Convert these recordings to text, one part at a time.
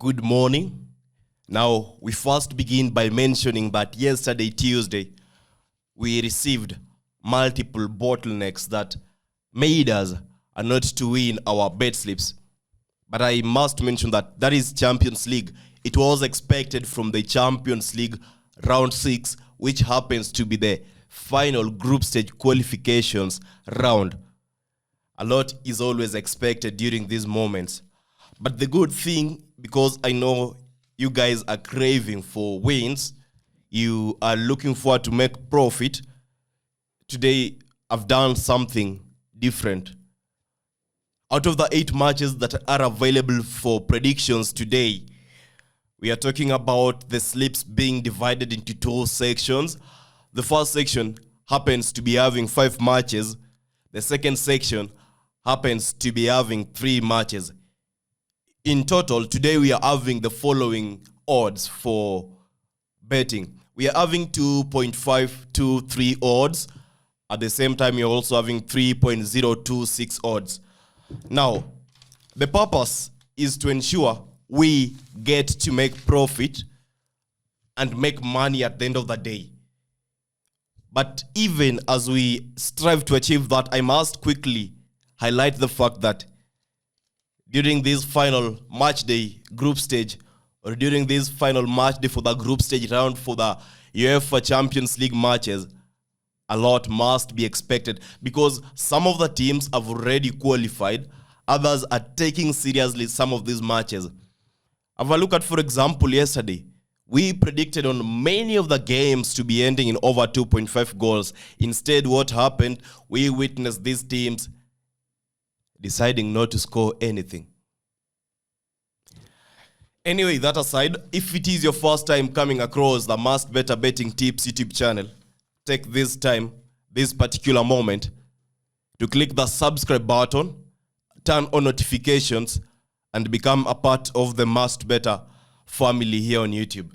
good morning. Now, we first begin by mentioning that yesterday, Tuesday, we received multiple bottlenecks that made us not to win our bet slips. But I must mention that is Champions League. It was expected from the Champions League round 6, which happens to be the final group stage qualifications round. A lot is always expected during these moments. But the good thing, because I know you guys are craving for wins, you are looking forward to make profit, today I've done something different. Out of the 8 matches that are available for predictions today, we are talking about the slips being divided into 2 sections. The first section happens to be having 5 matches. The second section happens to be having 3 matches. In total, today we are having the following odds for betting. We are having 2.523 odds. At the same time, you're also having 3.026 odds. Now, the purpose is to ensure we get to make profit and make money at the end of the day. But even as we strive to achieve that, I must quickly highlight the fact that during this final match day group stage, or during this final match day for the group stage round for the UEFA Champions League matches, a lot must be expected because some of the teams have already qualified. Others are taking seriously some of these matches. Have a look at, for example, yesterday. We predicted on many of the games to be ending in over 2.5 goals. Instead, what happened? We witnessed these teams deciding not to score anything. Anyway, that aside, if it is your first time coming across the MaskedBettor Betting Tips YouTube channel, take this time, this particular moment, to click the subscribe button, turn on notifications, and become a part of the MaskedBettor family here on YouTube.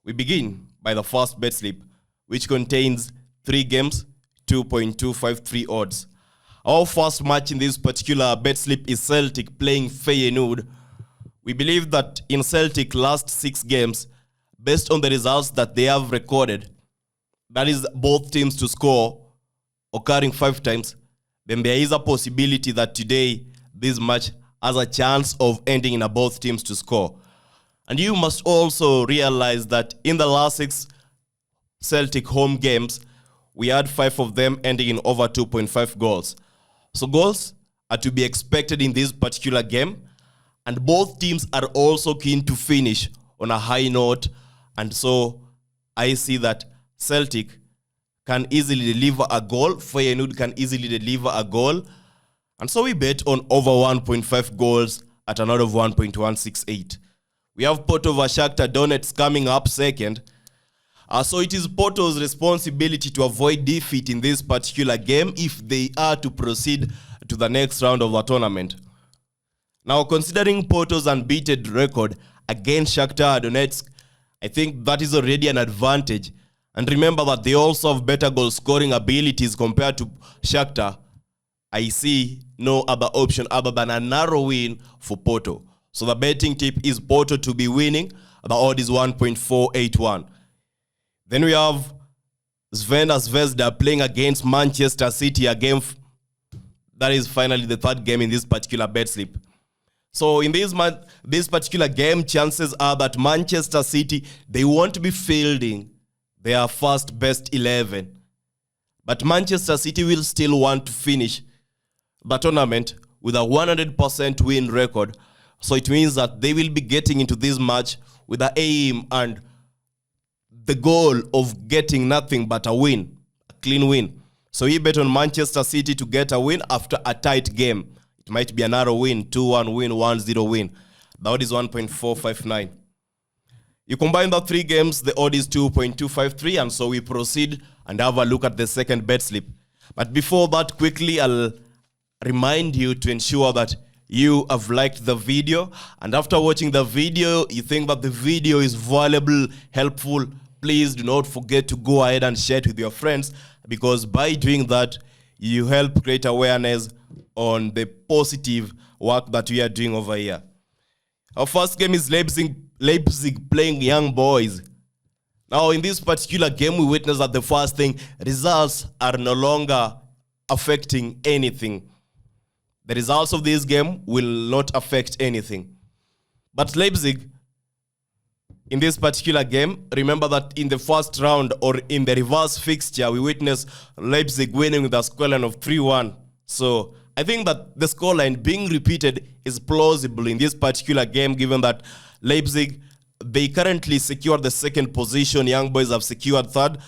We begin by the first bet slip, which contains 3 games, 2.253 odds. Our first match in this particular bet slip is Celtic playing Feyenoord. We believe that in Celtic last 6 games, based on the results that they have recorded, that is both teams to score occurring 5 times, then there is a possibility that today this match has a chance of ending in a both teams to score. And you must also realize that in the last 6 Celtic home games, we had 5 of them ending in over 2.5 goals. So goals are to be expected in this particular game, and both teams are also keen to finish on a high note. And so I see that Celtic can easily deliver a goal, Feyenoord can easily deliver a goal, and so we bet on over 1.5 goals at an odd of 1.168. We have Porto vs Shakhtar Donetsk coming up second. So it is Porto's responsibility to avoid defeat in this particular game if they are to proceed to the next round of the tournament. Now, considering Porto's unbeaten record against Shakhtar Donetsk, I think that is already an advantage. And remember that they also have better goal scoring abilities compared to Shakhtar. I see no other option other than a narrow win for Porto. So the betting tip is Porto to be winning. The odd is 1.481. Then we have Crvena Zvezda playing against Manchester City, a game that is finally the 3rd game in this particular bet slip. So in this particular game, chances are that Manchester City, they won't be fielding their first best 11. But Manchester City will still want to finish the tournament with a 100% win record. So it means that they will be getting into this match with the aim and the goal of getting nothing but a win, a clean win. So we bet on Manchester City to get a win after a tight game. It might be a narrow win, 2-1 win, 1-0 win. The odd is 1.459. You combine the 3 games, the odd is 2.253, and so we proceed and have a look at the second bet slip. But before that, quickly, I'll remind you to ensure that you have liked the video, and after watching the video, you think that the video is valuable, helpful, please do not forget to go ahead and share it with your friends, because by doing that, you help create awareness on the positive work that we are doing over here. Our first game is Leipzig playing Young Boys. Now, in this particular game, we witnessed that the first thing, results are no longer affecting anything. The results of this game will not affect anything. But Leipzig, in this particular game, remember that in the first round or in the reverse fixture, we witnessed Leipzig winning with a scoreline of 3-1. So I think that the scoreline being repeated is plausible in this particular game, given that Leipzig, they currently secure the second position. Young Boys have secured third.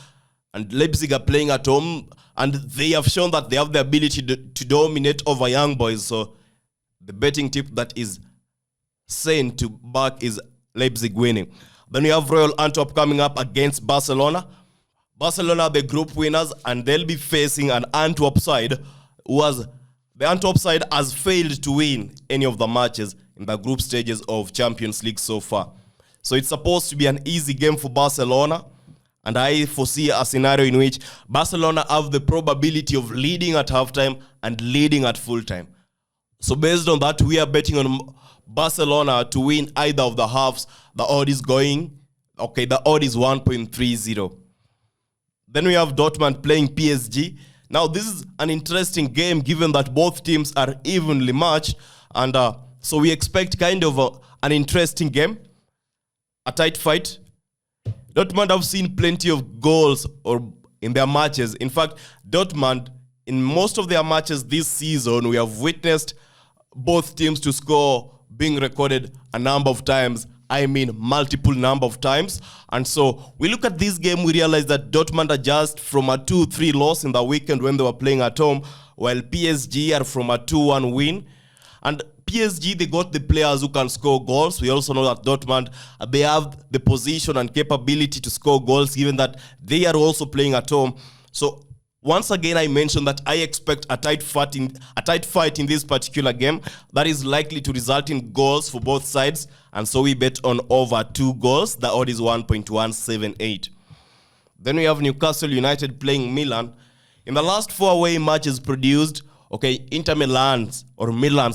And Leipzig are playing at home. And they have shown that they have the ability to dominate over Young Boys. So the betting tip that is saying to back is Leipzig winning. Then we have Royal Antwerp coming up against Barcelona. Barcelona are the group winners, and they'll be facing an Antwerp side the Antwerp side has failed to win any of the matches in the group stages of Champions League so far. So it's supposed to be an easy game for Barcelona, and I foresee a scenario in which Barcelona have the probability of leading at halftime and leading at full time. So based on that, we are betting on Barcelona to win either of the halves. The odd is 1.30. Then we have Dortmund playing PSG. Now, this is an interesting game given that both teams are evenly matched. And so we expect kind of an interesting game, a tight fight. Dortmund have seen plenty of goals in their matches. In fact, Dortmund, in most of their matches this season, we have witnessed both teams to score being recorded a number of times. I mean, multiple number of times. And so we look at this game, we realize that Dortmund are just from a 2-3 loss in the weekend when they were playing at home, while PSG are from a 2-1 win. And PSG, they got the players who can score goals. We also know that Dortmund, they have the position and capability to score goals, given that they are also playing at home. So once again, I mentioned that I expect a tight fight in this particular game that is likely to result in goals for both sides. And so we bet on over 2 goals. The odd is 1.178. Then we have Newcastle United playing Milan. In the last 4 away matches produced, Inter Milan's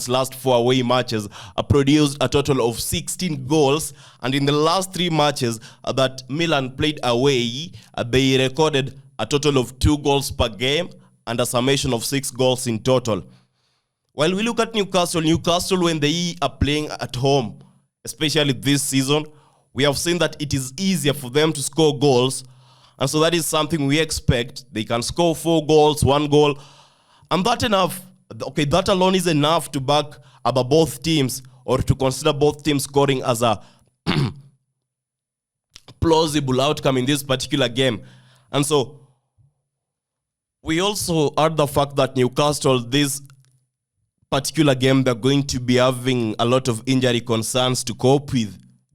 last 4 away matches produced a total of 16 goals. And in the last 3 matches that Milan played away, they recorded a total of 2 goals per game and a summation of 6 goals in total. While we look at Newcastle, when they are playing at home, especially this season, we have seen that it is easier for them to score goals. And so that is something we expect. They can score 4 goals, 1 goal. And that alone is enough to back up both teams, or to consider both teams scoring as a plausible outcome in this particular game. And so we also add the fact that Newcastle, this particular game, they're going to be having a lot of injury concerns to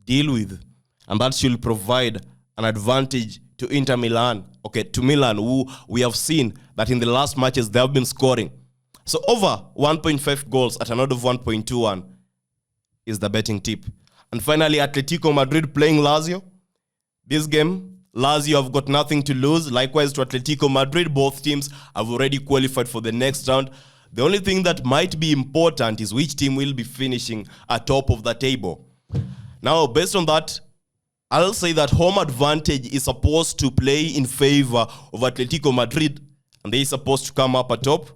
deal with. And that should provide an advantage to Inter Milan. To Milan, who we have seen that in the last matches, they have been scoring. So over 1.5 goals at an odd of 1.21 is the betting tip. And finally, Atletico Madrid playing Lazio. This game, Lazio have got nothing to lose. Likewise to Atletico Madrid, both teams have already qualified for the next round. The only thing that might be important is which team will be finishing at top of the table. Now, based on that, I'll say that home advantage is supposed to play in favor of Atletico Madrid, and they're supposed to come up at top.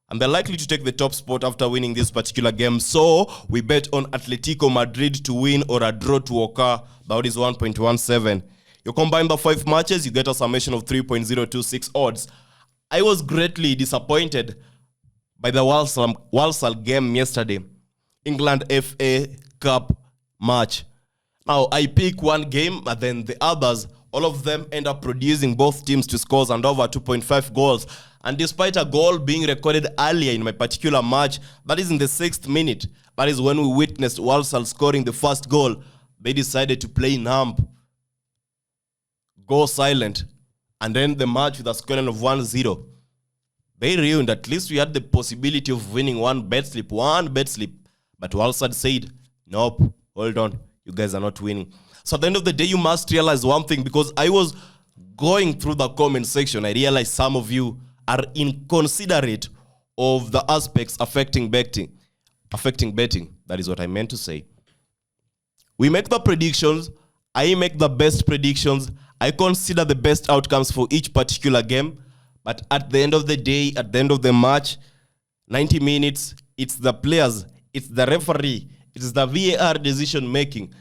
And they're likely to take the top spot after winning this particular game. So we bet on Atletico Madrid to win or a draw to occur. That is 1.17. You combine the 5 matches, you get a summation of 3.026 odds. I was greatly disappointed by the Walsall game yesterday. England FA Cup match. Now, I pick one game, but then the others, all of them end up producing both teams to scores and over 2.5 goals. And despite a goal being recorded earlier in my particular match, that is in the 6th minute, that is when we witnessed Walsall scoring the first goal, they decided to play numb, go silent, and end the match with a scoreline of 1-0. They ruined. At least we had the possibility of winning one bet slip. But Walsall said, nope, hold on, you guys are not winning. So at the end of the day, you must realize one thing, because I was going through the comment section, I realized some of you are inconsiderate of the aspects affecting betting. That is what I meant to say. We make the predictions. I make the best predictions. I consider the best outcomes for each particular game. But at the end of the day, at the end of the match, 90 minutes, it's the players, it's the referee, it's the VAR decision making.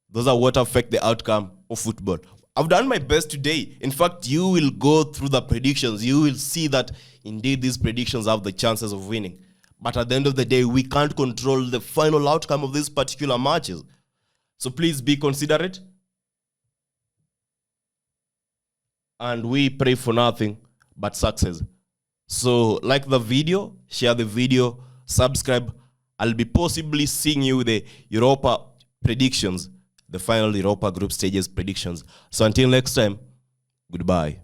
Those are what affect the outcome of football. I've done my best today. In fact, you will go through the predictions. You will see that indeed these predictions have the chances of winning. But at the end of the day, we can't control the final outcome of these particular matches. So please be considerate. And we pray for nothing but success. So like the video, share the video, subscribe. I'll be possibly seeing you with the Europa predictions, the final Europa group stages predictions. So until next time, goodbye.